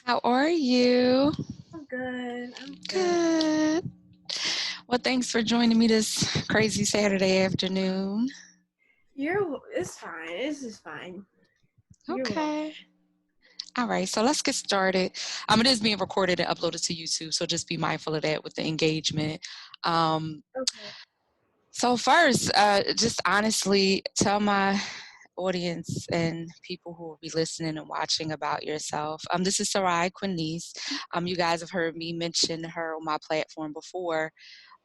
How are you? I'm good. I'm good. Good. Well, thanks for joining me this crazy Saturday afternoon. It's fine. This is fine. You're welcome. Okay. All right, so let's get started. It is being recorded and uploaded to YouTube, so just be mindful of that with the engagement. Um, Okay. so first, just honestly tell my audience and people who will be listening and watching about yourself. This is Sarai Quinice. You guys have heard me mention her on my platform before.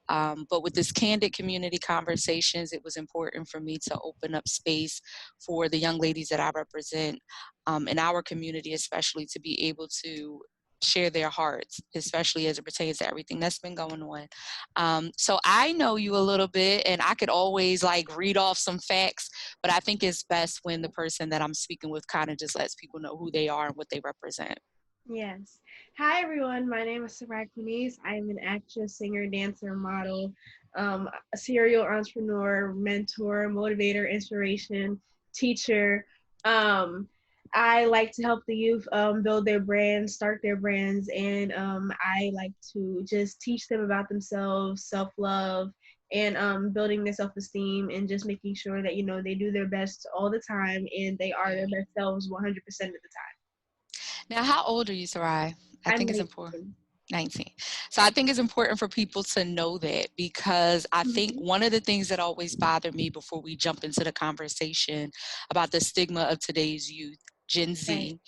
But with this Candid Community Conversations, it was important for me to open up space for the young ladies that I represent in our community, especially to be able to share their hearts, especially as it pertains to everything that's been going on. So I know you a little bit, and I could always like read off some facts, but I think it's best when the person that I'm speaking with kind of just lets people know who they are and what they represent. Yes. Hi, everyone. My name is Sarai Kunis. I am an actress, singer, dancer, model, a serial entrepreneur, mentor, motivator, inspiration, teacher. Um, I like to help the youth build their brands, start their brands, and I like to just teach them about themselves, self-love, and building their self-esteem, and just making sure that they do their best all the time and they are Yeah. their best selves 100% of the time. Now, how old are you, Sarai? I I'm think it's important. 19. 19. So I think it's important for people to know that because I think Mhm. one of the things that always bothered me before we jump into the conversation about the stigma of today's youth, Gen Right. Z,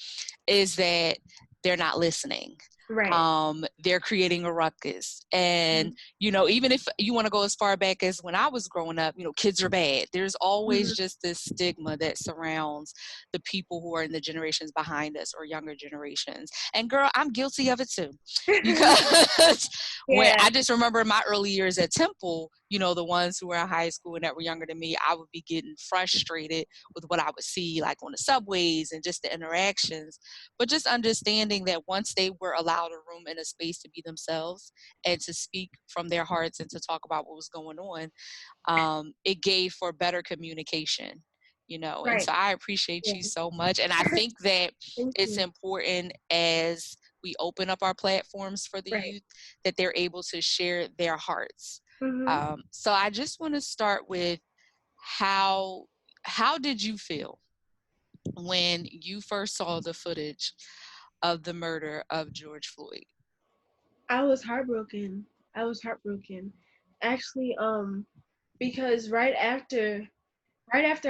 is that they're not listening. Right. They're creating a ruckus. And, Mhm. even if you want to go as far back as when I was growing up, kids are bad. There's always Mhm. just this stigma that surrounds the people who are in the generations behind us or younger generations. And girl, I'm guilty of it too. Because when Yeah. I just remember my early years at Temple, the ones who were in high school and that were younger than me, I would be getting frustrated with what I would see like on the subways and just the interactions, but just understanding that once they were allowed a room and a space to be themselves and to speak from their hearts and to talk about what was going on, it gave for better communication. And Right. so I appreciate Yeah. you so much. And I think that Thank it's you. important as we open up our platforms for the Right. youth that they're able to share their hearts. Mhm. So I just want to start with how how did you feel when you first saw the footage of the murder of George Floyd? I was heartbroken. I was heartbroken. Actually, because right after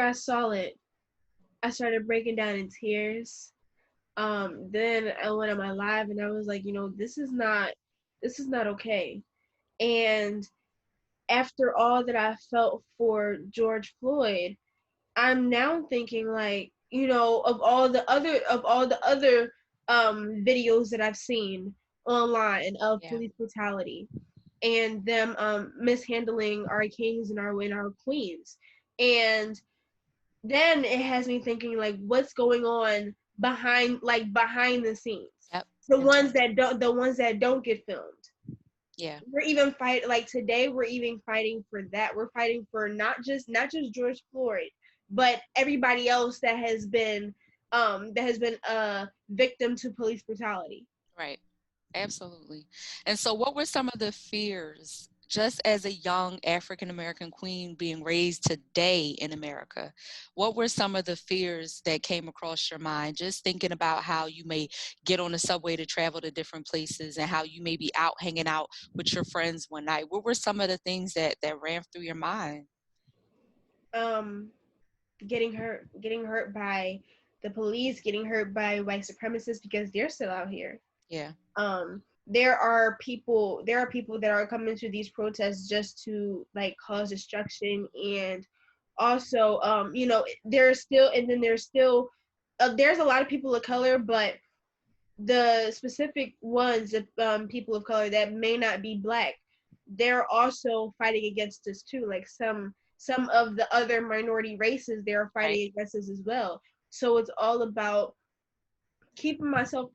I saw it, I started breaking down in tears. Then I went on my live and I was like, this is not okay. And after all that I felt for George Floyd, I'm now thinking like, of all the other videos that I've seen online of Yeah, police brutality and them mishandling our kings and our queens. And then it has me thinking like what's going on behind the scenes. yep, The ones exactly. that don't get filmed. Yeah, We're even fight like today we're even fighting for that. We're fighting for not just George Floyd, but everybody else that has been a victim to police brutality. right. Absolutely. And so, what were some of the fears, just as a young African American queen being raised today in America? What were some of the fears that came across your mind, just thinking about how you may get on the subway to travel to different places and how you may be out hanging out with your friends one night? What were some of the things that ran through your mind? Um getting hurt by the police, getting hurt by white supremacists because they're still out here. Yeah, There are people that are coming to these protests just to like cause destruction, and also there's a lot of people of color, but the specific ones of people of color that may not be black, they're also fighting against us too. Like some of the other minority races, they're right, fighting against us as well. So it's all about keeping myself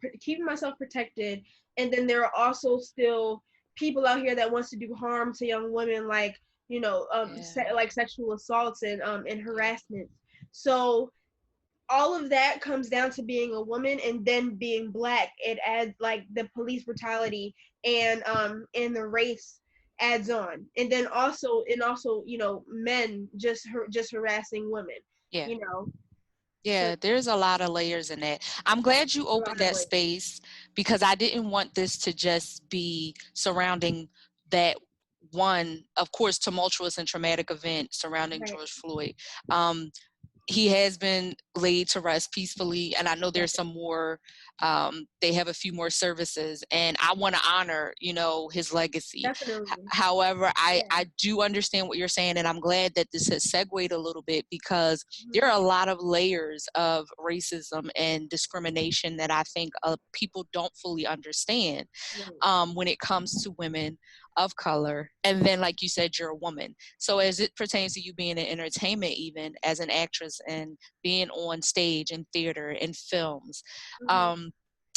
protected. And then there are also still people out here that wants to do harm to young women, like yeah, like sexual assaults and yeah, harassment. So all of that comes down to being a woman, and then being Black. It adds like the police brutality and the race adds on, and then also men just harassing women, Yeah. you know. So Yeah, there's a lot of layers in that. I'm glad you a lot opened of that like, space because I didn't want this to just be surrounding that one, of course, tumultuous and traumatic event surrounding right, George Floyd. Um, he has been laid to rest peacefully, and I know there's some more. They have a few more services, and I want to honor, his legacy. definitely, However, I yeah. I do understand what you're saying, and I'm glad that this has segued a little bit because there Mhm. are a lot of layers of racism and discrimination that I think people don't fully understand Right. when it comes to women of color. And then, like you said, you're a woman. So as it pertains to you being in entertainment, even as an actress and being on stage and theater and films, Mhm. um,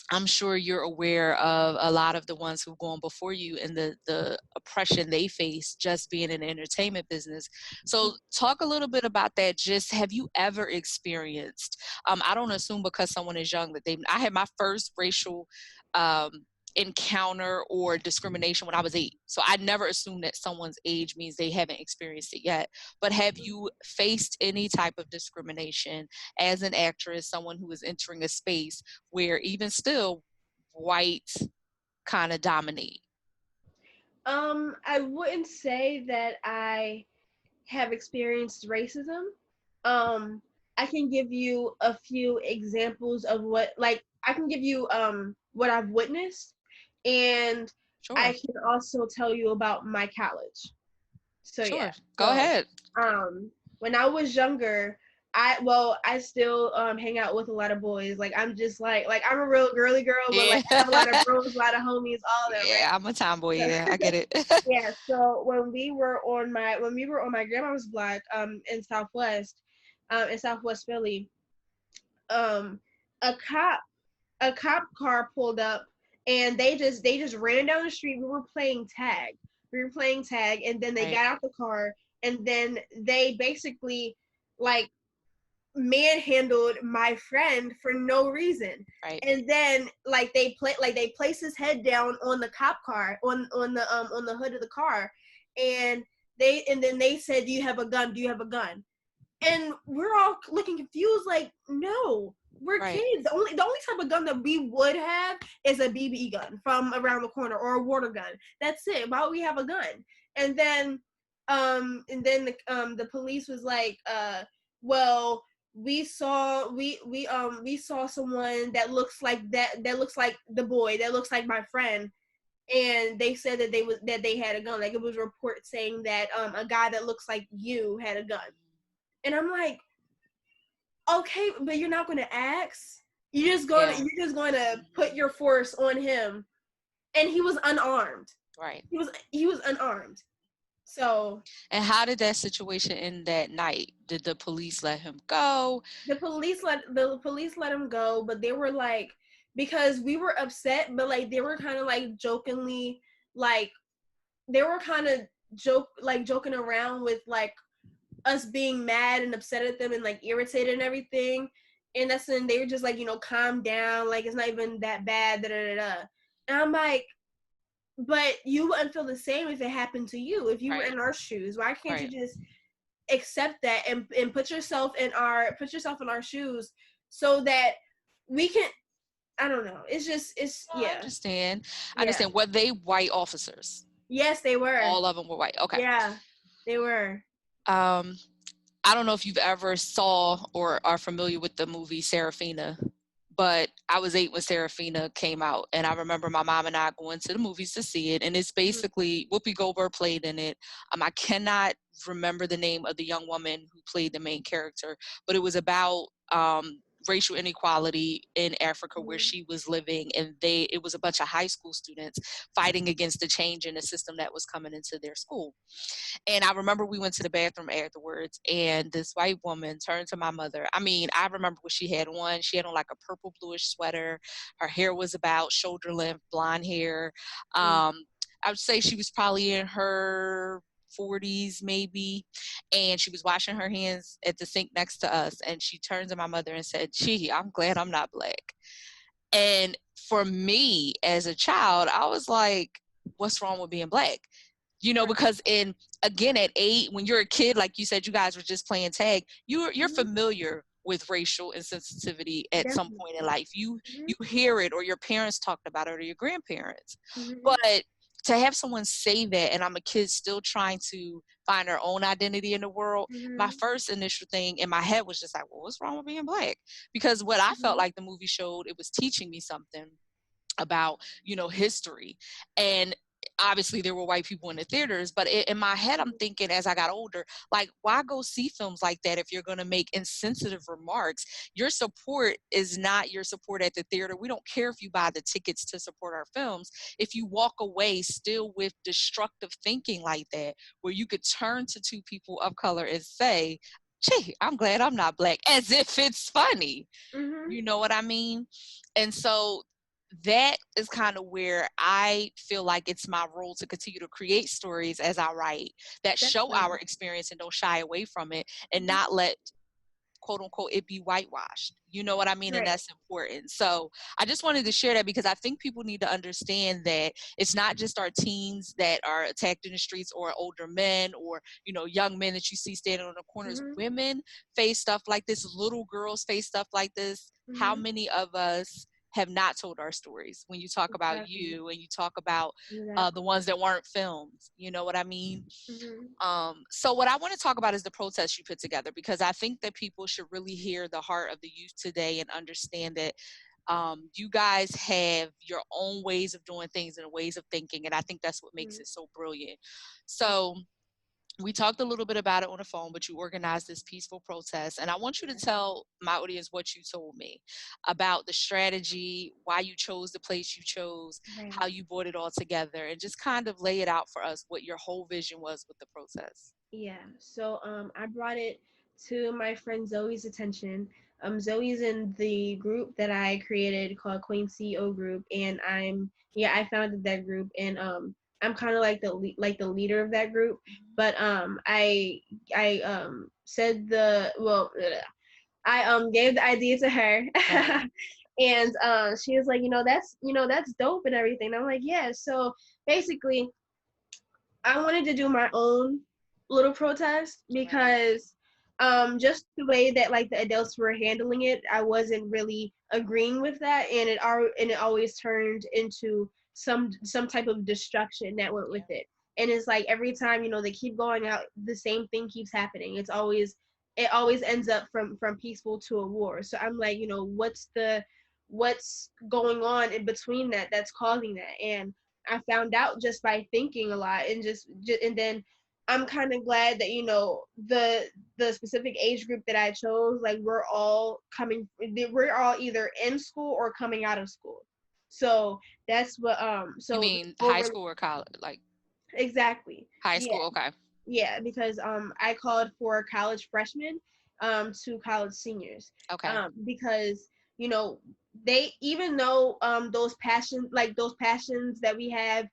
I'm sure you're aware of a lot of the ones who've gone before you and the oppression they face just being in the entertainment business. So talk a little bit about that. Just have you ever experienced, I don't assume because someone is young that I had my first racial um, encounter or discrimination when I was 8. So I never assume that someone's age means they haven't experienced it yet. But have you faced any type of discrimination as an actress, someone who is entering a space where even still white kind of dominate? I wouldn't say that I have experienced racism. Um, I can give you a few examples of I can give you what I've witnessed, and I Sure, can also tell you about my college. So yeah. sure. Go So ahead. um when I was younger, I still hang out with a lot of boys. Like I'm just like I'm a real girly girl, but like Yeah. I have a lot of bros, a lot of homies, all that, Yeah, I'm a tomboy. right? Yeah, I get it. Yeah, so when we were on my grandma's block in Southwest Philly, um a cop car pulled up, and they just ran down the street. We were playing tag, and then they Right, got out the car, and then they basically like manhandled my friend for no reason. right, And then they placed his head down on the cop car, on the hood of the car, and then they said, "Do you have a gun? Do you have a gun?" And we're all looking confused, like, no, we're right. kids. The only type of gun that we would have is a BB gun from around the corner, or a water gun. That's it. Why would we have a gun? And then the police was like, well, we saw someone that looks like the boy, that looks like my friend, and they said that they had a gun. Like, it was a report saying that a guy that looks like you had a gun. And I'm like, okay, but you're not gonna ask. Yeah. You're just gonna put Mhm. your force on him, and he was unarmed. Right. He was unarmed. So And how did that situation end that night? Did the police let him go? the police let him go, but they were like, because we were upset, but like they were kind of like jokingly, like they were kind of joking around with like us being mad and upset at them and like irritated and everything. And that's when they were just like, calm down, like it's not even that bad, da da da da. And I'm like, but you wouldn't feel the same if it happened to you, if you were Right, in our shoes. Why can't you right. just accept that and put yourself in our shoes, so that we can, I don't know. It's No, I yeah. understand. I Yeah. understand. Were they white officers? Yes, they were. All of them were white. Okay. Yeah, they were. Um, I don't know if you've ever saw or are familiar with the movie Seraphina, but I was 8 when Seraphina came out, and I remember my mom and I going to the movies to see it. And it's Mhm. basically Whoopi Goldberg played in it. I cannot remember the name of the young woman who played the main character, but it was about racial inequality in Africa where Mhm. she was living, and it was a bunch of high school students fighting against the change in the system that was coming into their school. And I remember we went to the bathroom afterwards, and this white woman turned to my mother. I remember what she had on. She had on like a purple bluish sweater. Her hair was about shoulder length, blonde hair. Mhm. I would say she was probably in her 40s maybe, and she was washing her hands at the sink next to us, and she turned to my mother and said, "Gee, I'm glad I'm not black." And for me as a child, I was like, what's wrong with being black? Right. Because again, at 8, when you're a kid, like you said, you guys were just playing tag, you're Mm-hmm. familiar with racial insensitivity at some Definitely. point in life. You Mm-hmm. you hear it, or your parents talked about it, or your grandparents. Mm-hmm. But to have someone say that, and I'm a kid still trying to find her own identity in the world, my Mm-hmm. first initial thing in my head was just like, well, what's wrong with being black? Because what I felt Mm-hmm. like the movie showed, it was teaching me something about history. And obviously there were white people in the theaters, but in my head I'm thinking, as I got older, like, why go see films like that if you're going to make insensitive remarks? Your support is not your support at the theater. We don't care if you buy the tickets to support our films if you walk away still with destructive thinking like that, where you could turn to two people of color and say, "Gee, I'm glad I'm not black," as if it's funny. Mm-hmm. You know what I mean? And so that is kind of where I feel like it's my role to continue to create stories as I write that show our Definitely. experience and don't shy away from it, and Mm-hmm. not let, quote unquote, it be whitewashed. You know what I mean? And Right. that's important. So I just wanted to share that because I think people need to understand that it's not just our teens that are attacked in the streets, or older men, or young men that you see standing on the corners. Mm-hmm. Women face stuff like this, little girls face stuff like this. How Mm-hmm. many of us have not told our stories? When you talk about Exactly. you, and you talk about the Exactly. ones that weren't filmed, you know what I mean? Mm-hmm. So what I want to talk about is the protest you put together, because I think that people should really hear the heart of the youth today and understand that you guys have your own ways of doing things and ways of thinking, and I think that's what makes Mm-hmm. it so brilliant. So we talked a little bit about it on the phone, but you organized this peaceful protest, and I want you to Yeah. tell my audience what you told me about the strategy, why you chose the place you chose, Right. how you brought it all together, and just kind of lay it out for us what your whole vision was with the protest. Yeah. So I brought it to my friend Zoe's attention. Zoe's in the group that I created called Queen CEO Group, and I founded that group, and I'm kind of like the leader of that group. But I said the well I gave the idea to her. Right. And she was like, that's dope and everything. And I'm like, yeah. So basically, I wanted to do my own little protest Right. because just the way that like the adults were handling it, I wasn't really agreeing with that, and it always turned into some type of destruction that went with Yeah. it. And it's like every time they keep going out, the same thing keeps happening. It always ends up from peaceful to a war. So I'm like, what's going on in between that's causing that? And I found out just by thinking a lot, and and then I'm kind of glad that the specific age group that I chose, like we're all either in school or coming out of school. So that's what You so mean high over school or college? Like exactly. high Yeah. school? Okay. Yeah, because I called for college freshmen to college seniors Okay. because you know they even though those passions that we have,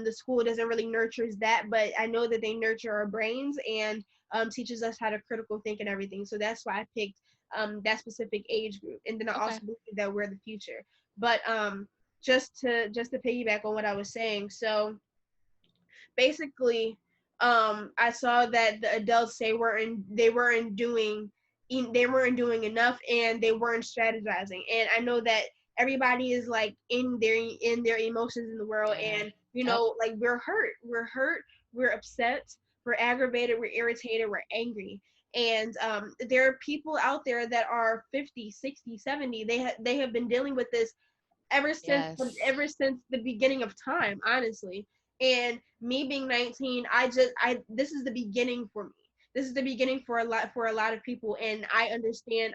the school doesn't really nurtures that, but I know that they nurture our brains and teaches us how to critical think and everything. So that's why I picked that specific age group, and then I Okay. also believe that we're the future. But just to piggyback on what I was saying, so basically I saw that the adults they weren't doing enough, and they weren't strategizing, and I know that everybody is like in their emotions in the world, Yeah. and Yep. like we're hurt, we're upset, we're aggravated, we're irritated, we're angry. And there are people out there that are 50, 60, 70. They have been dealing with this ever since Yes. ever since the beginning of time, honestly. And me being 19, I this is the beginning for me. This is the beginning for a lot of people, and I understand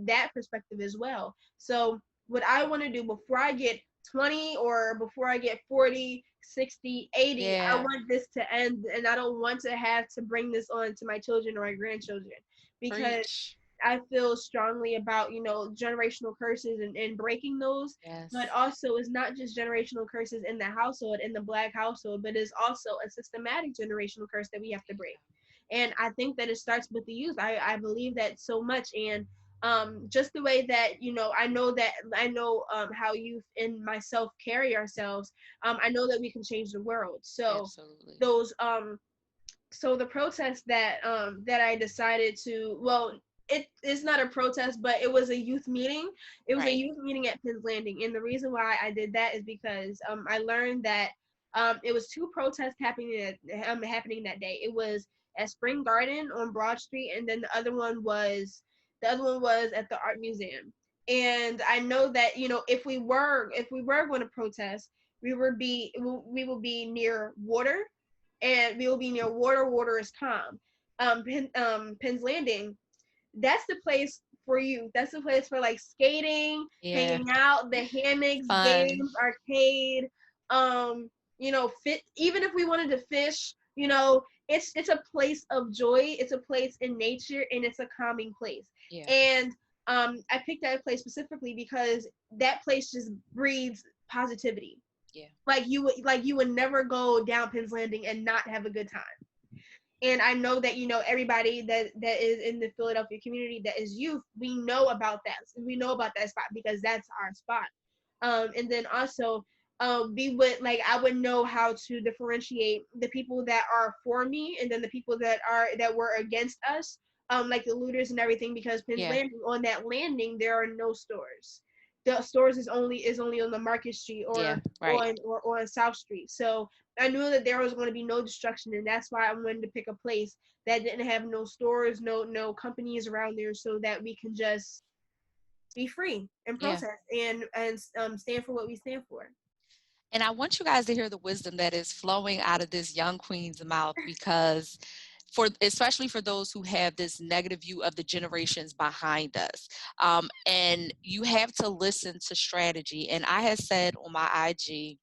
that perspective as well. So what I want to do before I get 20, or before I get 40, 60, 80, I Yeah. want this to end, and I don't want to have to bring this on to my children or my grandchildren, because Preach. I feel strongly about, generational curses and breaking those. But Yes. also, it's not just generational curses in the household, in the Black household, but it's also a systematic generational curse that we have to break. And I think that it starts with the youth. I believe that so much. And just the way that, I know how youth and myself carry ourselves. I know that we can change the world. So Absolutely. those so the protest that I decided to, well, it is not a protest, but it was a youth meeting. It was a Right. youth meeting at Penn's Landing, and the reason why I did that is because I learned that it was two protests happening that day. It was at Spring Garden on Broad Street, and then the other one was at the Art Museum. And I know that, if we were going to protest, we will be near water, and we will be near water. Water is calm. Penn's Landing, that's the place for you. That's the place for like skating, Yeah. hanging out, the hammocks, Fun. games, arcade. Fit. Even if we wanted to fish, it's a place of joy. It's a place in nature, and it's a calming place. Yeah. And I picked that place specifically because that place just breeds positivity. Yeah. Like you would never go down Penn's Landing and not have a good time. And I know that everybody that is in the Philadelphia community that is youth, we know about that spot because that's our spot. And then also, I would know how to differentiate the people that are for me and then the people that were against us, like the looters and everything, because Penn's Yeah. Landing, on that landing there are no stores. The stores is only on the Market Street Yeah. or Right. on South Street. So I knew that there was going to be no destruction, and that's why I wanted to pick a place that didn't have no stores, no companies around there, so that we can just be free and Yeah. protest and stand for what we stand for. And I want you guys to hear the wisdom that is flowing out of this young queen's mouth, because especially for those who have this negative view of the generations behind us, and you have to listen to strategy. And I had said on my IG,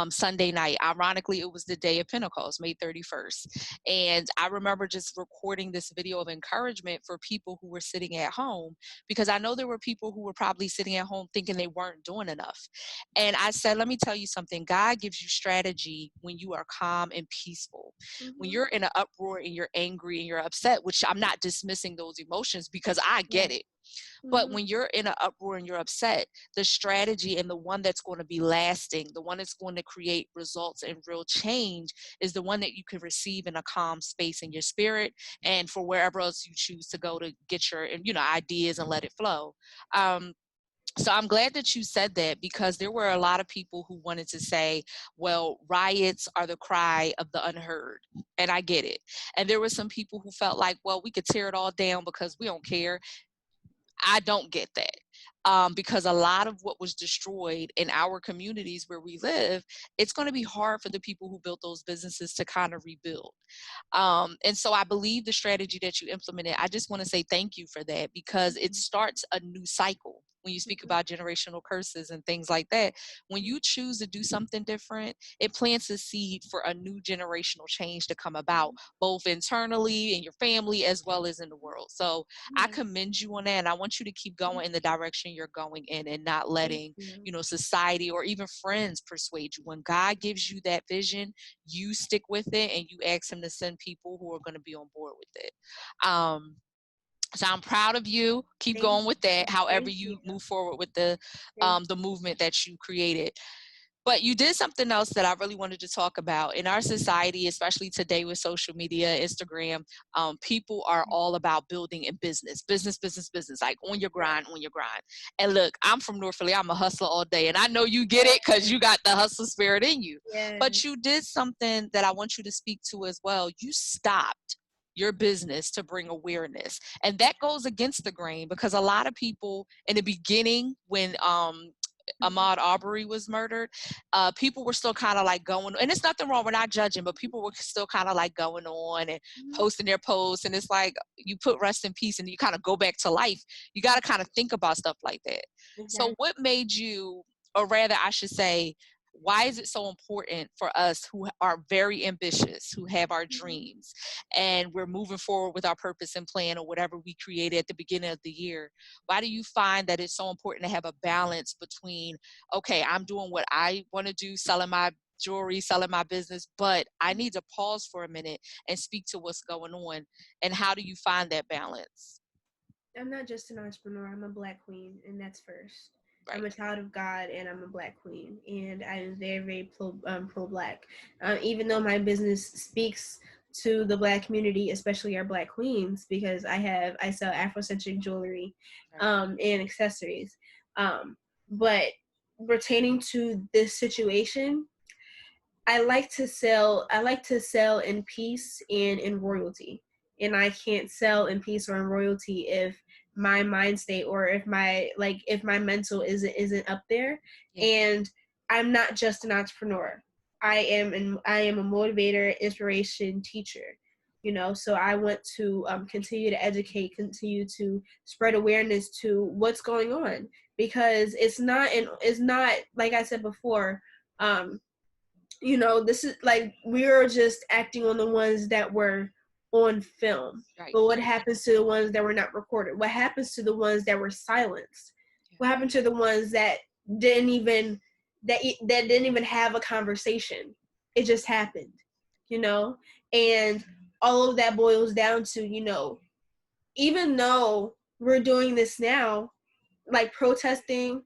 Sunday night. Ironically, it was the day of Pentecost, May 31st. And I remember just recording this video of encouragement for people who were sitting at home, because I know there were people who were probably sitting at home thinking they weren't doing enough. And I said, let me tell you something. God gives you strategy when you are calm and peaceful. When Mm-hmm. you're in an uproar and you're angry and you're upset, which I'm not dismissing those emotions because I Yeah. get it. But Mm-hmm. when you're in an uproar and you're upset, the strategy and the one that's going to be lasting, the one that's going to create results and real change, is the one that you can receive in a calm space in your spirit, and for wherever else you choose to go to get your ideas and let it flow. Um, so I'm glad that you said that, because there were a lot of people who wanted to say, well, riots are the cry of the unheard. And I get it. And there were some people who felt like, well, we could tear it all down because we don't care. I don't get that. Because a lot of what was destroyed in our communities where we live, it's going to be hard for the people who built those businesses to kind of rebuild. And so I believe the strategy that you implemented, I just want to say thank you for that, because it starts a new cycle. When you speak about generational curses and things like that, when you choose to do something different, it plants a seed for a new generational change to come about, both internally in your family as well as in the world. So I Yeah. commend you on that, and I want you to keep going in the direction you're going in, and not Thank letting, you. society or even friends persuade you. When God gives you that vision, you stick with it, and you ask him to send people who are going to be on board with it. So I'm proud of you. Keep Thank going with that, you. however Thank you. you move forward with Thank the movement that you created. But you did something else that I really wanted to talk about. In our society, especially today with social media, Instagram, people are all about building and business, like on your Yeah. grind, on your grind. And look, I'm from North Philly. I'm a hustler all day. And I know you get it because you got the hustle spirit in you. Yeah. But you did something that I want you to speak to as well. You stopped your business to bring awareness. And that goes against the grain, because a lot of people in the beginning, when Ahmaud Arbery was murdered, people were still kind of like going, and it's nothing wrong, we're not judging, but people were still kind of like going on and posting their posts. And it's like, you put rest in peace and you kind of go back to life. You got to kind of think about stuff like that. So Exactly. what made you, or rather I should say, why is it so important for us who are very ambitious, who have our dreams, and we're moving forward with our purpose and plan or whatever we created at the beginning of the year? Why do you find that it's so important to have a balance between, okay, I'm doing what I want to do, selling my jewelry, selling my business, but I need to pause for a minute and speak to what's going on? And how do you find that balance? I'm not just an entrepreneur, I'm a Black queen, and that's first. I'm Right. a child of God, and I'm a Black queen, and I am very, very pro-Black. Even though my business speaks to the Black community, especially our Black queens, because I sell Afrocentric jewelry, and accessories. But pertaining to this situation, I like to sell in peace and in royalty. And I can't sell in peace or in royalty if my mind state or if my mental isn't up there. Yeah. And I'm not just an entrepreneur. I am a motivator, inspiration, teacher. So I want to continue to educate, continue to spread awareness to what's going on, because it's not like I said before. This is like we're just acting on the ones that were on film. Right. But what happens to the ones that were not recorded? What happens to the ones that were silenced? What happened to the ones that didn't even have a conversation? It just happened, and all of that boils down to, even though we're doing this now, like protesting,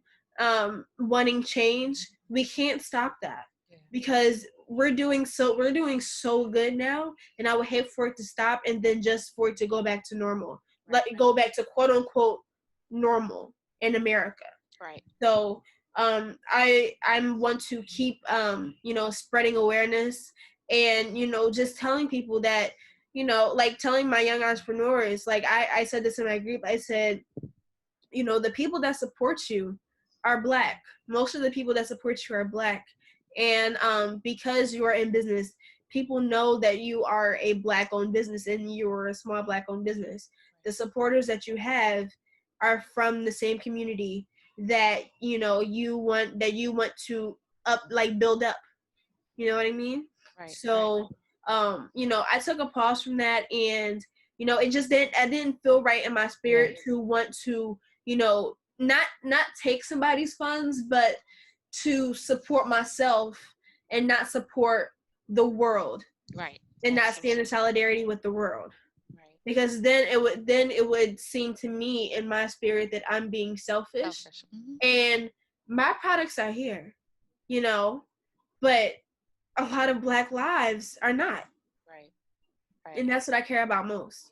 wanting change, we can't stop that, because we're doing so good now, and I would hate for it to stop and then just for it to go back to normal. Let it go back to quote unquote normal in America. Right. So I want to keep spreading awareness, and just telling people that, like telling my young entrepreneurs, like I said this in my group. I said, the people that support you are Black. Most of the people that support you are Black. And because you are in business, people know that you are a Black-owned business and you're a small Black-owned business. The supporters that you have are from the same community that you want to build up. You know what I mean? Right. So I took a pause from that, and it just didn't feel right in my spirit to want to not take somebody's funds, but to support myself and not support the world. Right. And not stand in solidarity with the world. Right. Because then it would seem to me in my spirit that I'm being selfish. Mm-hmm. And my products are here, but a lot of Black lives are not. Right. And that's what I care about most.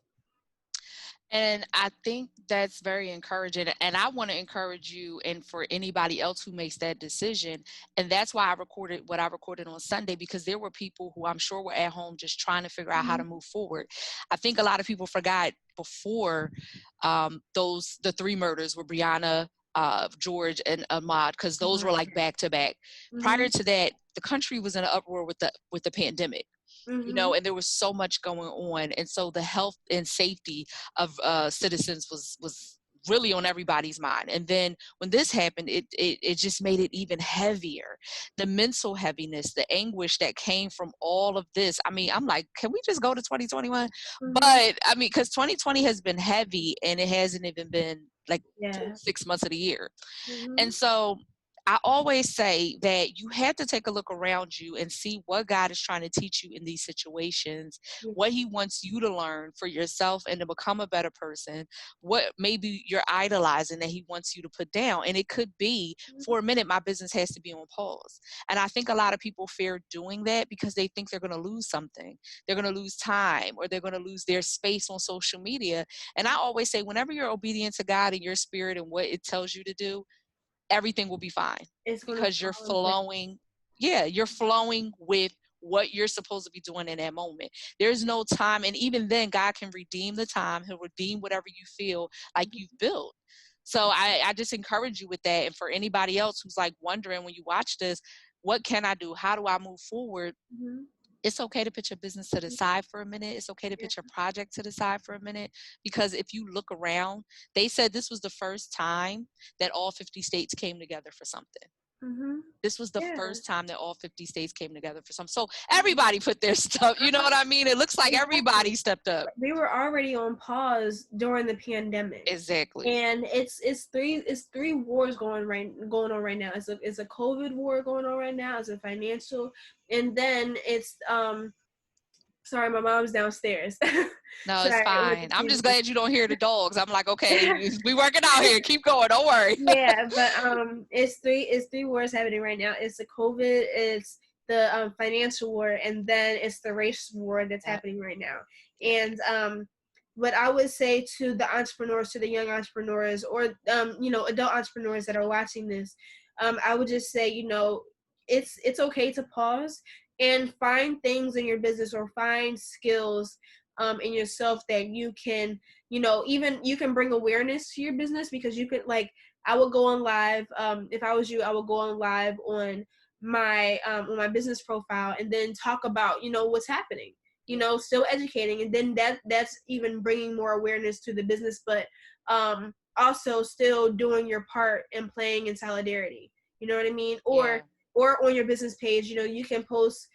And I think that's very encouraging. And I want to encourage you, and for anybody else who makes that decision. And that's why I recorded what I recorded on Sunday, because there were people who I'm sure were at home just trying to figure out how to move forward. I think a lot of people forgot before the three murders were Breonna, George, and Ahmaud, because those were like back to back. Prior to that, the country was in an uproar with the pandemic. And there was so much going on, and so the health and safety of citizens was really on everybody's mind. And then when this happened, it just made it even heavier. The mental heaviness, the anguish that came from all of this. I mean, I'm like, can we just go to 2021? But I mean, because 2020 has been heavy, and it hasn't even been like 6 months of the year. And so I always say that you have to take a look around you and see what God is trying to teach you in these situations, what he wants you to learn for yourself and to become a better person, what maybe you're idolizing that he wants you to put down. And it could be, for a minute, my business has to be on pause. And I think a lot of people fear doing that because they think they're going to lose something. They're going to lose time, or they're going to lose their space on social media. And I always say, whenever you're obedient to God and your spirit and what it tells you to do, everything will be fine, because you're flowing. Yeah, you're flowing with what you're supposed to be doing in that moment. There's no time. And even then, God can redeem the time. He'll redeem whatever you feel like you've built. So I just encourage you with that. And for anybody else who's like wondering when you watch this, what can I do? How do I move forward? It's okay to put your business to the side for a minute. It's okay to put your project to the side for a minute, because if you look around, they said this was the first time that all 50 states came together for something. This was the Yeah. first time that all 50 states came together for something. So everybody put their stuff, you know what I mean? It looks like everybody stepped up. We were already on pause during the pandemic. Exactly. And it's three wars going on right now. It's a COVID war going on right now. It's a financial, and then it's sorry, my mom's downstairs. No, it's Sorry, fine. I'm just glad you don't hear the dogs. I'm like, okay, we working out here. Keep going. Don't worry. Yeah, but it's three wars happening right now. It's the COVID, it's the financial war, and then it's the race war that's happening right now. And what I would say to the entrepreneurs, to the young entrepreneurs, or adult entrepreneurs that are watching this, I would just say, it's okay to pause and find things in your business or find skills in yourself that you can, even you can bring awareness to your business, because you could, like, I would go on live. If I was you, I would go on live on my business profile and then talk about, what's happening, still educating. And then that's even bringing more awareness to the business, but also still doing your part and playing in solidarity. You know what I mean? Or on your business page, you can post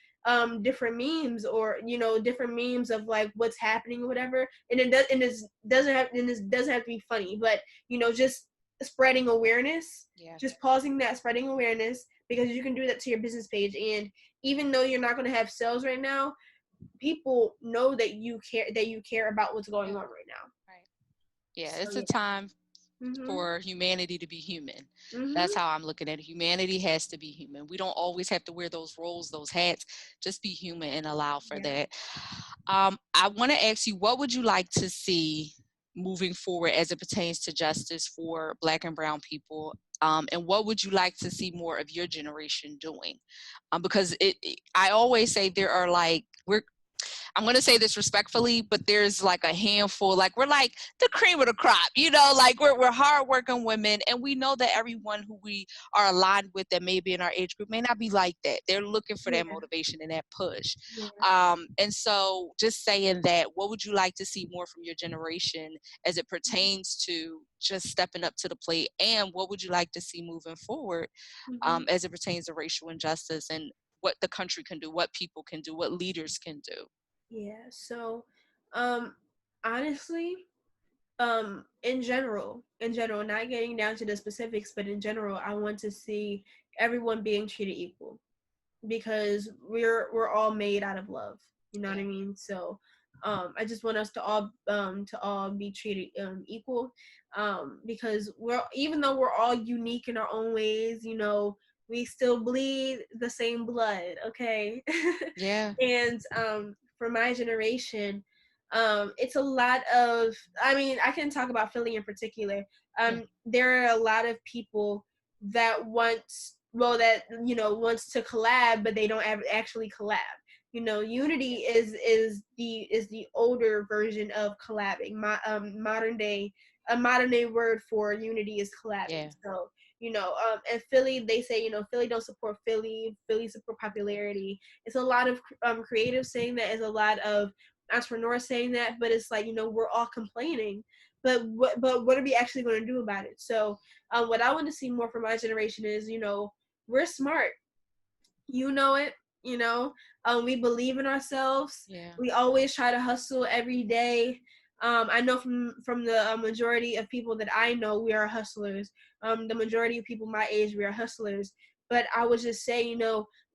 different memes, or different memes of like what's happening or whatever. And this doesn't have to be funny, but just spreading awareness. Just pausing that, spreading awareness, because you can do that to your business page. And even though you're not going to have sales right now, people know that you care about what's going on right now. Right. Yeah, it's a time for humanity to be human. That's how I'm looking at it. Humanity has to be human. We don't always have to wear those roles, those hats. Just be human and allow for that. I want to ask you, what would you like to see moving forward as it pertains to justice for Black and brown people? And what would you like to see more of your generation doing? Because I always say there are I'm going to say this respectfully, but there's like a handful, like we're like the cream of the crop, like we're hardworking women, and we know that everyone who we are aligned with that may be in our age group may not be like that. They're looking for that motivation and that push. And so just saying that, what would you like to see more from your generation as it pertains to just stepping up to the plate? And what would you like to see moving forward as it pertains to racial injustice and what the country can do, what people can do, what leaders can do? Yeah, so honestly, in general, not getting down to the specifics, but in general, I want to see everyone being treated equal, because we're all made out of love. You know what I mean? So I just want us to all be treated equal, because even though we're all unique in our own ways, we still bleed the same blood, okay? Yeah. And for my generation, it's a lot of, I can talk about Philly in particular. There are a lot of people that wants to collab, but they don't actually collab. Unity is the older version of collabing. Modern day, a modern day word for unity is collabing. So and Philly, they say, Philly don't support Philly support popularity. It's a lot of creatives saying that. It's a lot of entrepreneurs saying that. But it's like, we're all complaining, but what are we actually going to do about it? So what I want to see more from my generation is, we're smart. It. We believe in ourselves. We always try to hustle every day. I know from the majority of people that I know, we are hustlers. The majority of people my age, we are hustlers. But I would just say,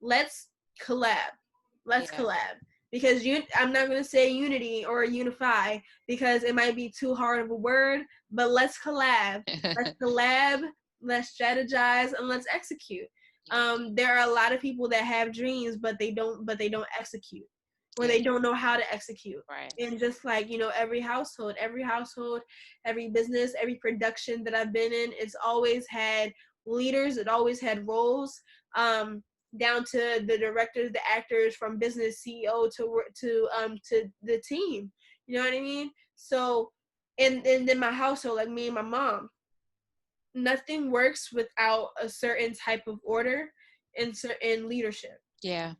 let's collab. Let's collab. Because I'm not going to say unity or unify, because it might be too hard of a word, but let's collab. Let's collab, let's strategize, and let's execute. There are a lot of people that have dreams, but they don't execute, or they don't know how to execute. Right. And just like, every household, every business, every production that I've been in, it's always had leaders, it always had roles, down to the directors, the actors, from business CEO to the team. You know what I mean? So, and then my household, like me and my mom, nothing works without a certain type of order and certain leadership. Yeah.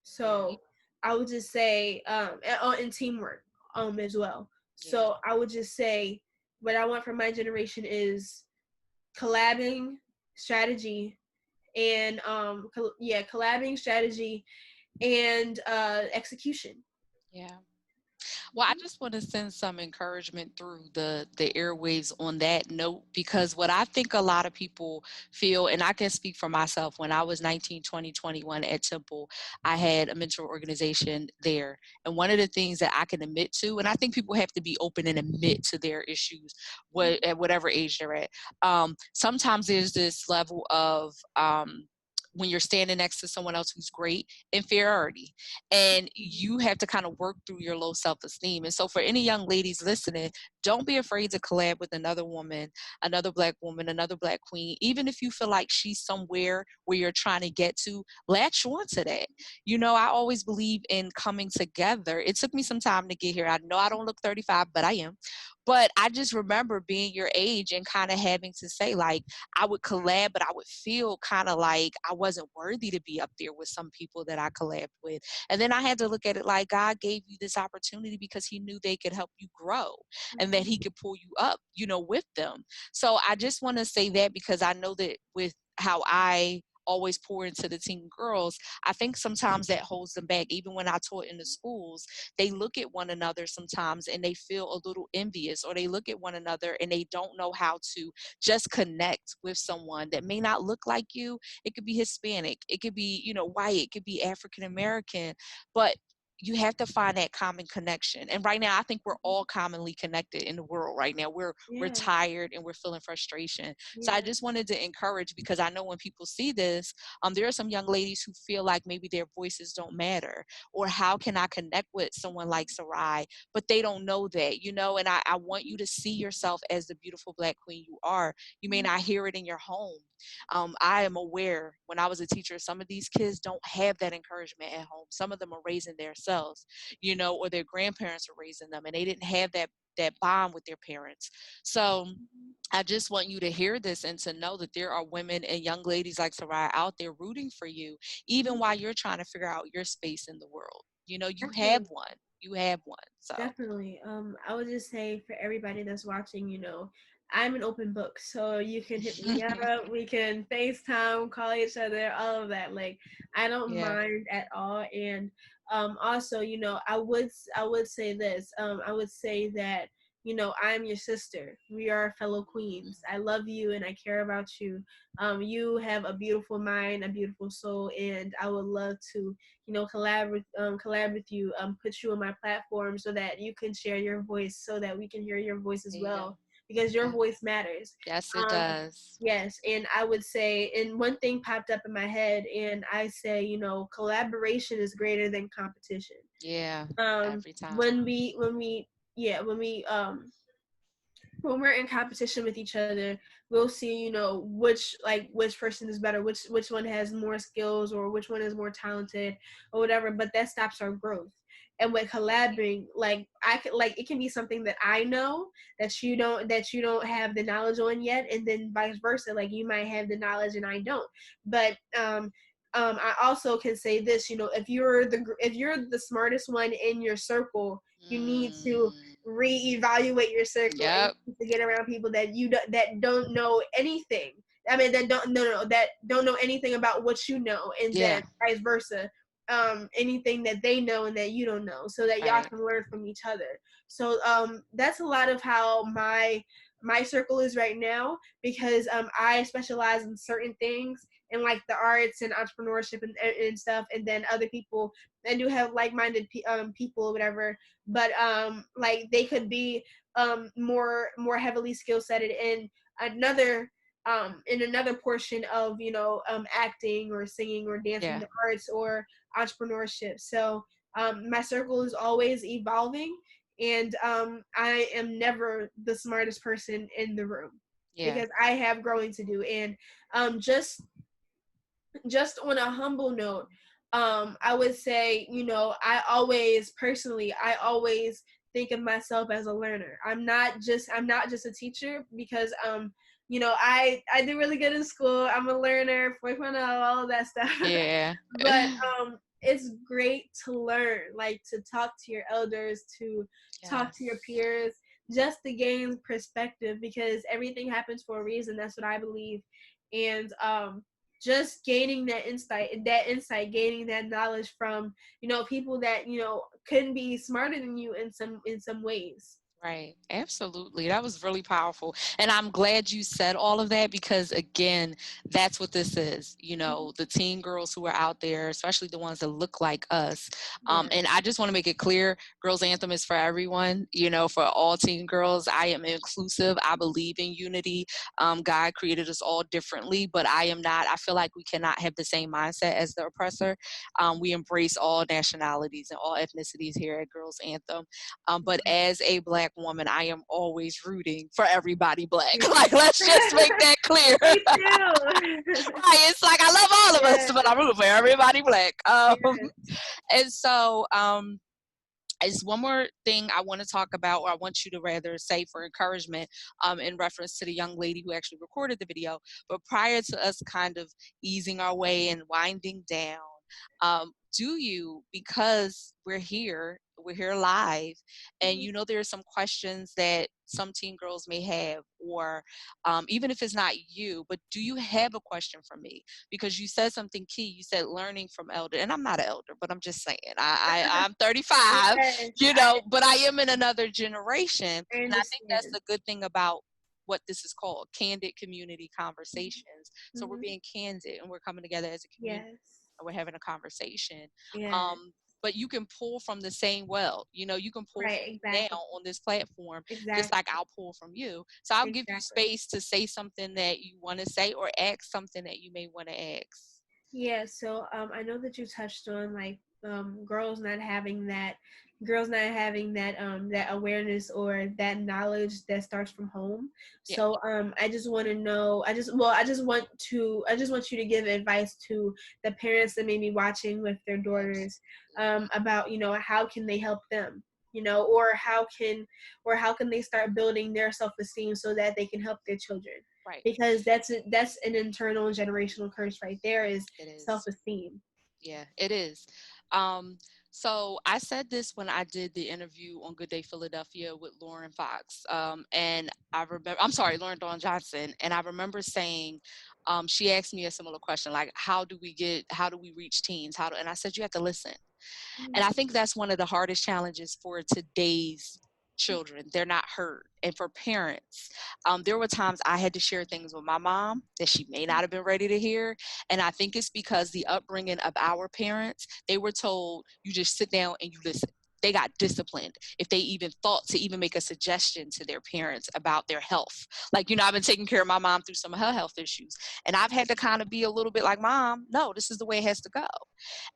So I would just say, and teamwork as well. So I would just say, what I want from my generation is collabing, strategy, and collabing, strategy, and execution. Yeah. Well, I just want to send some encouragement through the airwaves on that note, because what I think a lot of people feel, and I can speak for myself, when I was 19, 20, 21 at Temple, I had a mentor organization there. And one of the things that I can admit to, and I think people have to be open and admit to their issues at whatever age they're at. Sometimes there's this level of, when you're standing next to someone else who's great, inferiority, and you have to kind of work through your low self-esteem. And so for any young ladies listening, don't be afraid to collab with another woman, another Black woman, another Black queen. Even if you feel like she's somewhere where you're trying to get to, latch on to that. I always believe in coming together. It took me some time to get here. I know I don't look 35, but I am. But I just remember being your age and kind of having to say, like, I would collab, but I would feel kind of like I wasn't worthy to be up there with some people that I collabed with. And then I had to look at it like God gave you this opportunity because he knew they could help you grow and that he could pull you up, with them. So I just want to say that, because I know that with how I always pour into the teen girls, I think sometimes that holds them back. Even when I taught in the schools, they look at one another sometimes and they feel a little envious, or they look at one another and they don't know how to just connect with someone that may not look like you. It could be Hispanic, it could be, white, it could be African American, but you have to find that common connection. And right now, I think we're all commonly connected in the world right now. We're Yeah, tired and we're feeling frustration. So I yeah, just wanted to encourage, because I know when people see this, there are some young ladies who feel like maybe their voices don't matter, or how can I connect with someone like Sarai, but they don't know that, and I want you to see yourself as the beautiful Black queen you are. You may not hear it in your home. I am aware, when I was a teacher, some of these kids don't have that encouragement at home. Some of them are raising themselves, or their grandparents are raising them, and they didn't have that bond with their parents. So I just want you to hear this and to know that there are women and young ladies like Sarai out there rooting for you, even while you're trying to figure out your space in the world. You have definitely. one. You have one. So Definitely. I would just say for everybody that's watching, I'm an open book. So you can hit me up. We can FaceTime, call each other, all of that. Like, I don't yeah, mind at all. And also, I would say this. I would say that, I'm your sister. We are fellow queens. I love you and I care about you. You have a beautiful mind, a beautiful soul, and I would love to collab with you, put you on my platform so that you can share your voice, so that we can hear your voice as there you go. well, because your Yeah. voice matters. Yes, it um does. yes, and I would say, and one thing popped up in my head, and I say, collaboration is greater than competition. Yeah, um every time. when we yeah when we're in competition with each other, we'll see, which person is better, which one has more skills, or which one is more talented, or whatever. But that stops our growth. And with collabing, like, it can be something that I know that you don't have the knowledge on yet, and then vice versa. Like, you might have the knowledge and I don't. But I also can say this, if you're the smartest one in your circle, you need to Mm, reevaluate your circle and yep. to get around people that don't know anything. I mean, that don't no that don't know anything about what you know, and then Yeah. vice versa. Anything that they know and that you don't know, so that y'all Right. can learn from each other. So that's a lot of how my circle is right now, because I specialize in certain things, in like the arts and entrepreneurship and stuff, and then other people, I do have like-minded people or whatever, but like, they could be more heavily skill setted another in another portion of, acting or singing or dancing, Yeah. the arts or entrepreneurship. So my circle is always evolving, and I am never the smartest person in the room, Yeah. because I have growing to do. And just on a humble note, I would say, I always think of myself as a learner. I'm not just a teacher, because I did really good in school. I'm a learner, 4.0, all of that stuff. Yeah. But it's great to learn, like, to talk to your elders, to talk to your Yes. peers, just to gain perspective, because everything happens for a reason. That's what I believe. And just gaining gaining that knowledge from, people that, couldn't be smarter than you in some ways. Right. Absolutely. That was really powerful. And I'm glad you said all of that because, again, that's what this is. Mhm. The teen girls who are out there, especially the ones that look like us. Yeah. And I just want to make it clear Girls Anthem is for everyone, for all teen girls. I am inclusive. I believe in unity. God created us all differently, but I am not. I feel like we cannot have the same mindset as the oppressor. We embrace all nationalities and all ethnicities here at Girls Anthem. But as a Black woman, I am always rooting for everybody Black. Like, let's just make that clear. Me too. Right? It's like I love all of us, Yes. but I'm rooting for everybody Black. Yes. And so, is one more thing I want to talk about, or I want you to rather say for encouragement, in reference to the young lady who actually recorded the video. But prior to us kind of easing our way and winding down, because we're here live, and there are some questions that some teen girls may have, or even if it's not you, but do you have a question for me? Because you said something key. You said learning from elder, and I'm not an elder, but I'm just saying I'm 35, Yes, but I am in another generation, and I I think that's understand. the good thing about what this is called, Candid Community Conversations. So we're Hmm. being candid and we're coming together as a community Yes. and we're having a conversation. Yeah. But you can pull from the same well. You can pull Right. from me now Exactly. on this platform, just Exactly. like I'll pull from you. So I'll give you Exactly. space to say something that you want to say or ask something that you may want to ask. Yeah, so I know that you touched on like girls not having that awareness or that knowledge that starts from home. Yeah. So I just want to know I just want you to give advice to the parents that may be watching with their daughters about how can they help them, or how can they start building their self-esteem so that they can help their children, Right. because that's an internal and generational curse right there, is It is. self-esteem. Yeah, it is. Um, so I said this when I did the interview on Good Day Philadelphia with Lauren Fox. And Lauren Dawn Johnson. And I remember saying, she asked me a similar question, like, how do we reach teens? And I said, you have to listen. And I think that's one of the hardest challenges for today's children. They're not heard. And for parents, there were times I had to share things with my mom that she may not have been ready to hear. And I think it's because the upbringing of our parents, they were told, you just sit down and you listen. They got disciplined if they even thought to even make a suggestion to their parents about their health. Like, I've been taking care of my mom through some of her health issues. And I've had to kind of be a little bit like, Mom, no, this is the way it has to go.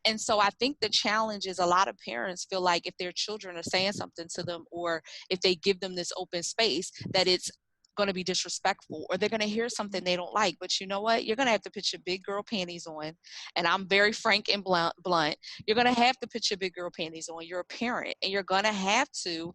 And so I think the challenge is a lot of parents feel like if their children are saying something to them, or if they give them this open space, that it's going to be disrespectful, or they're going to hear something they don't like. But you know what? You're going to have to put your big girl panties on. And I'm very frank and blunt. You're going to have to put your big girl panties on. You're a parent, and you're going to have to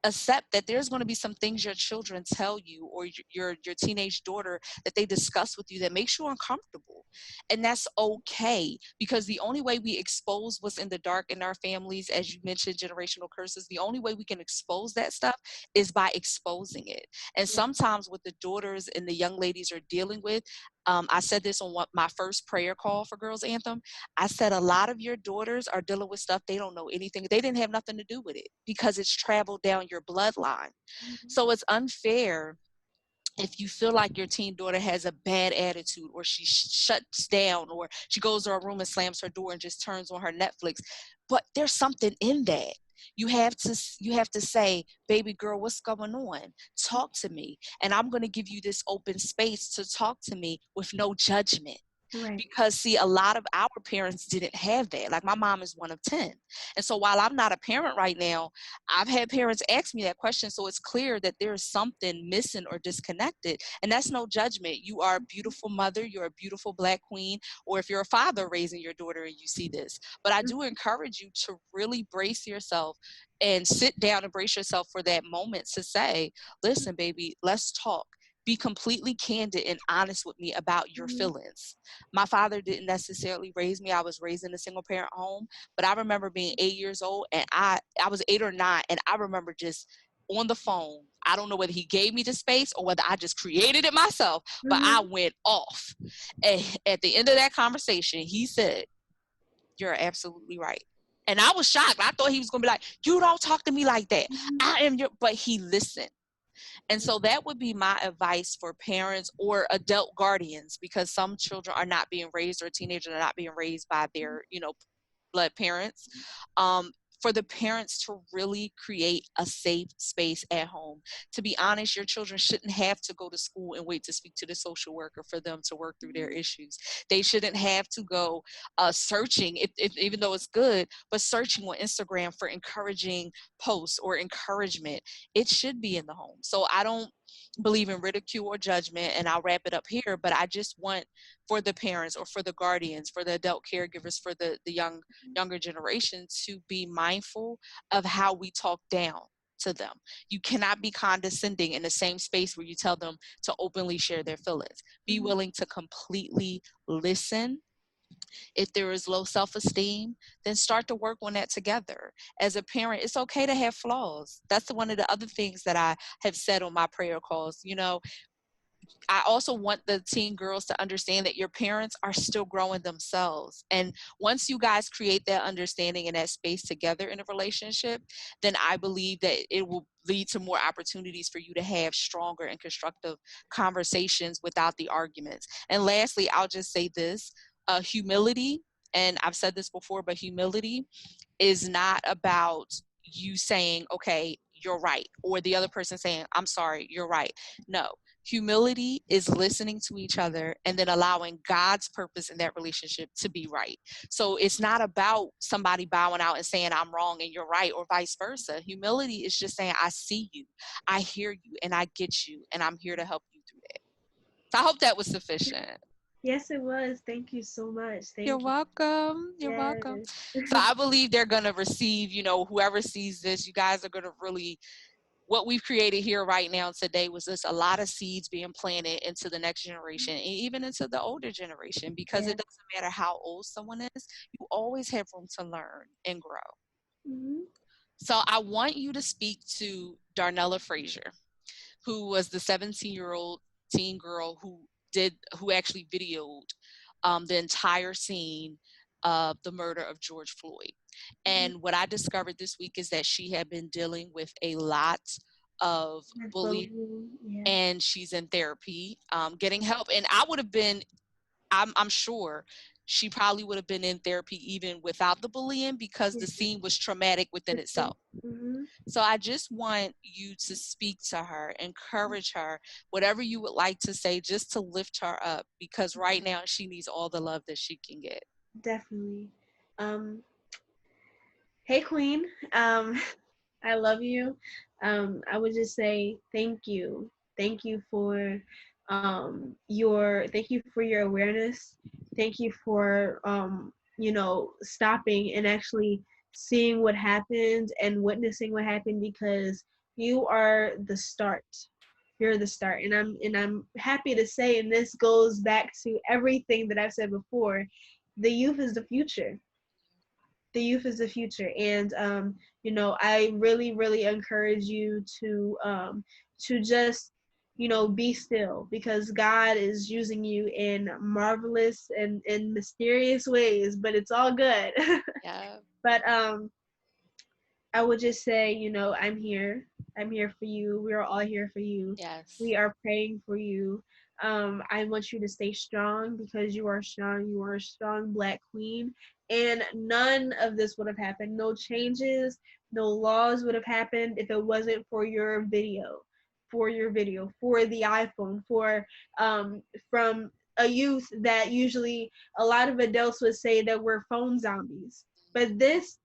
accept that there's going to be some things your children tell you, or your teenage daughter, that they discuss with you that makes you uncomfortable. And that's okay, because the only way we expose what's in the dark in our families, as you mentioned, generational curses, the only way we can expose that stuff is by exposing it. And Yeah. sometimes what the daughters and the young ladies are dealing with, I said this on my first prayer call for Girls Anthem. I said a lot of your daughters are dealing with stuff they don't know anything. They didn't have nothing to do with it because it's traveled down your bloodline. Mhm. So it's unfair if you feel like your teen daughter has a bad attitude, or she shuts down, or she goes to her room and slams her door and just turns on her Netflix. But there's something in that. You have to say, baby girl, what's going on? Talk to me. And I'm going to give you this open space to talk to me with no judgment. Right. Because see, a lot of our parents didn't have that. Like, my mom is one of 10. And so while I'm not a parent right now, I've had parents ask me that question. So it's clear that there's something missing or disconnected. And that's no judgment. You are a beautiful mother. You're a beautiful Black queen. Or if you're a father raising your daughter and you see this. But I do encourage you to really brace yourself and sit down and brace yourself for that moment to say, listen, baby, let's talk. Be completely candid and honest with me about your Mhm. feelings. My father didn't necessarily raise me. I was raised in a single parent home, but I remember being 8 years old, and I was 8 or 9, and I remember just on the phone. I don't know whether he gave me the space or whether I just created it myself, but I went off. And at the end of that conversation, he said, "You're absolutely right." And I was shocked. I thought he was going to be like, "You don't talk to me like that. I am your," but he listened. And so that would be my advice for parents or adult guardians, because some children are not being raised, or teenagers are not being raised by their, blood parents. For the parents to really create a safe space at home. To be honest, your children shouldn't have to go to school and wait to speak to the social worker for them to work through their issues. They shouldn't have to go searching, if even though it's good, but searching on Instagram for encouraging posts or encouragement. It should be in the home. So I don't believe in ridicule or judgment, and I'll wrap it up here, but I just want for the parents or for the guardians, for the adult caregivers, for the younger generation to be mindful of how we talk down to them. You cannot be condescending in the same space where you tell them to openly share their feelings. Be willing to completely listen. If there is low self-esteem, then start to work on that together. As a parent, it's okay to have flaws. That's one of the other things that I have said on my prayer calls. I also want the teen girls to understand that your parents are still growing themselves. And once you guys create that understanding and that space together in a relationship, then I believe that it will lead to more opportunities for you to have stronger and constructive conversations without the arguments. And lastly, I'll just say this, humility, and I've said this before, but humility is not about you saying, okay, you're right, or the other person saying, I'm sorry, you're right. No, humility is listening to each other and then allowing God's purpose in that relationship to be right. So it's not about somebody bowing out and saying I'm wrong and you're right, or vice versa. Humility is just saying, I see you, I hear you, and I get you, and I'm here to help you through that. So I hope that was sufficient. Yes, it was. Thank you so much. You're Thank you. welcome. You're welcome. Yes. So I believe they're going to receive, whoever sees this, you guys are going to really, what we've created here right now today was just a lot of seeds being planted into the next generation and even into the older generation, because Yeah. it doesn't matter how old someone is, you always have room to learn and grow. Mhm. So I want you to speak to Darnella Frazier, who was the 17-year-old teen girl who actually videoed the entire scene of the murder of George Floyd. And what I discovered this week is that she had been dealing with a lot of That's bullying, bullying. Yeah. and she's in therapy, getting help. And I would have been, I'm sure she probably would have been in therapy even without the bullying, because the scene was traumatic within itself. Mm-hmm. So I just want you to speak to her, encourage her, whatever you would like to say, just to lift her up, because right now she needs all the love that she can get. Definitely. Um, hey, Queen. I love you. I would just say thank you. Thank you for thank you for your awareness. Thank you for stopping and actually seeing what happened and witnessing what happened, because you are the start. You're the start. And I'm happy to say, and this goes back to everything that I've said before, the youth is the future. The youth is the future. And I really, really encourage you to just be still, because God is using you in marvelous and in mysterious ways, but it's all good. Yeah. But I would just say, I'm here. I'm here for you. We are all here for you. Yes. We are praying for you. I want you to stay strong, because you are strong. You are a strong Black queen. And none of this would have happened. No changes, no laws would have happened if it wasn't for your video. For the iPhone, from a youth that usually a lot of adults would say that we're phone zombies. But this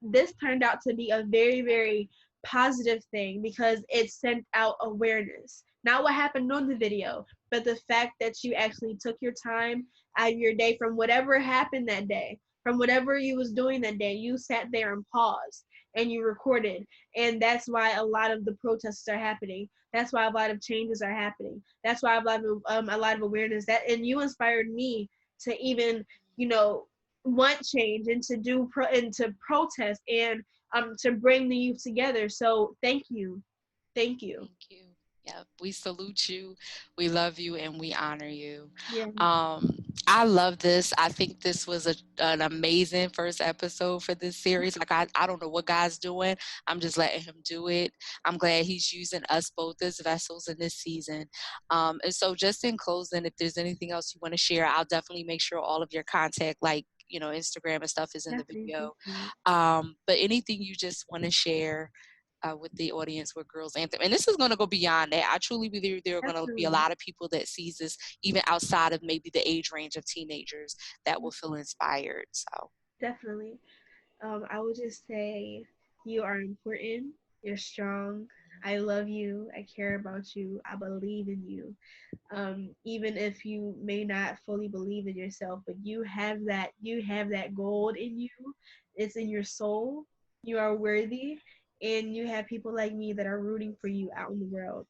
turned out to be a very, very positive thing, because it sent out awareness. Not what happened on the video, but the fact that you actually took your time out of your day, from whatever happened that day, from whatever you was doing that day, you sat there and paused and you recorded. And that's why a lot of the protests are happening. That's why a lot of changes are happening. That's why a lot of awareness, and you inspired me to even, want change, and to protest, and to bring the youth together. So thank you. Thank you. Thank you. Yeah, we salute you, we love you, and we honor you. Yeah, I love this. I think this was an amazing first episode for this series. Like, I don't know what God's doing. I'm just letting him do it. I'm glad he's using us both as vessels in this season. And so just in closing, if there's anything else you want to share, I'll definitely make sure all of your contact, like, Instagram and stuff, is in the definitely. video. Thank you. But anything you just want to share with the audience with Girls Anthem. And this is going to go beyond that. I truly believe there are going to be a Definitely. lot of people that sees this, even outside of maybe the age range of teenagers, that will feel inspired. So Definitely. I would just say you are important. You're strong. I love you. I care about you. I believe in you. Even if you may not fully believe in yourself, but you have that gold in you. It's in your soul. You are worthy, and you have people like me that are rooting for you out in the world.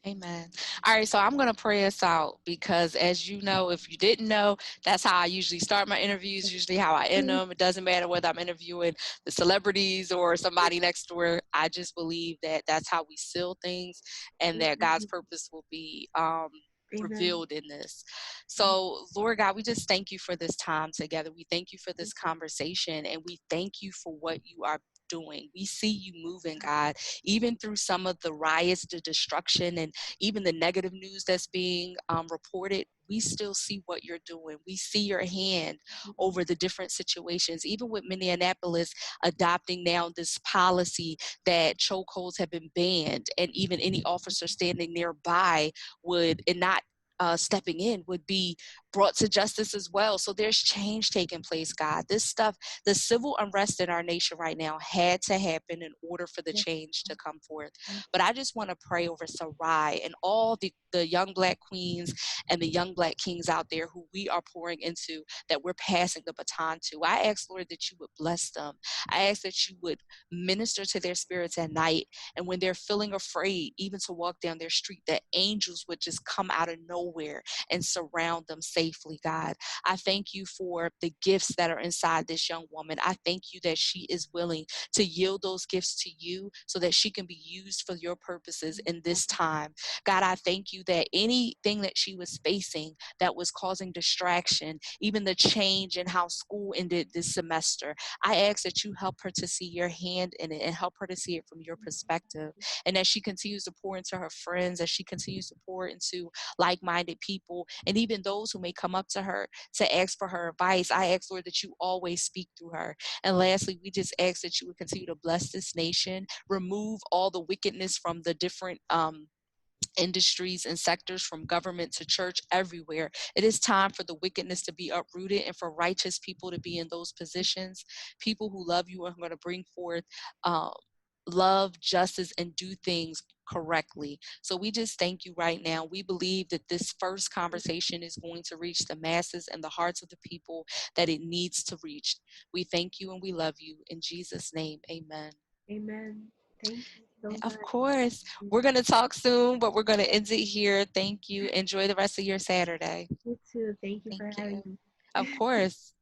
amen. All right, so I'm going to pray us out because, as you know, if you didn't know, that's how I usually start my interviews, usually how I end them. It doesn't matter whether I'm interviewing the celebrities or somebody next door. I just believe that that's how we seal things, and that God's purpose will be Amen. revealed in this. So, Lord God, we just thank you for this time together. We thank you for this conversation, and we thank you for what you are doing. We see you moving, God, even through some of the riots, the destruction, and even the negative news that's being reported. We still see what you're doing. We see your hand over the different situations, even with Minneapolis adopting now this policy that chokeholds have been banned, and even any officer standing nearby would, and not stepping in, would be brought to justice as well. So there's change taking place, God. This stuff, the civil unrest in our nation right now, had to happen in order for the change to come forth. But I just want to pray over Sarai and all the young Black queens and the young Black kings out there who we are pouring into, that we're passing the baton to. I ask, Lord, that you would bless them. I ask that you would minister to their spirits at night, and when they're feeling afraid, even to walk down their street, that angels would just come out of nowhere and surround them safely, God. I thank you for the gifts that are inside this young woman. I thank you that she is willing to yield those gifts to you so that she can be used for your purposes in this time. God, I thank you that anything that she was facing that was causing distraction, even the change in how school ended this semester, I ask that you help her to see your hand in it and help her to see it from your perspective. And as she continues to pour into her friends, as she continues to pour into like-minded people, and even those who may come up to her to ask for her advice, I ask, Lord, that you always speak through her. And lastly, we just ask that you would continue to bless this nation, remove all the wickedness from the different industries and sectors, from government to church, everywhere. It is time for the wickedness to be uprooted and for righteous people to be in those positions, people who love you and are going to bring forth um, love, justice, and do things correctly. So we just thank you right now. We believe that this first conversation is going to reach the masses and the hearts of the people that it needs to reach. We thank you and we love you. In Jesus' name, amen. Amen. Thank you so Of much. course. We're going to talk soon, but we're going to end it here. Thank you. Enjoy the rest of your Saturday. You too. Thank you Thank for having you. me. Of course.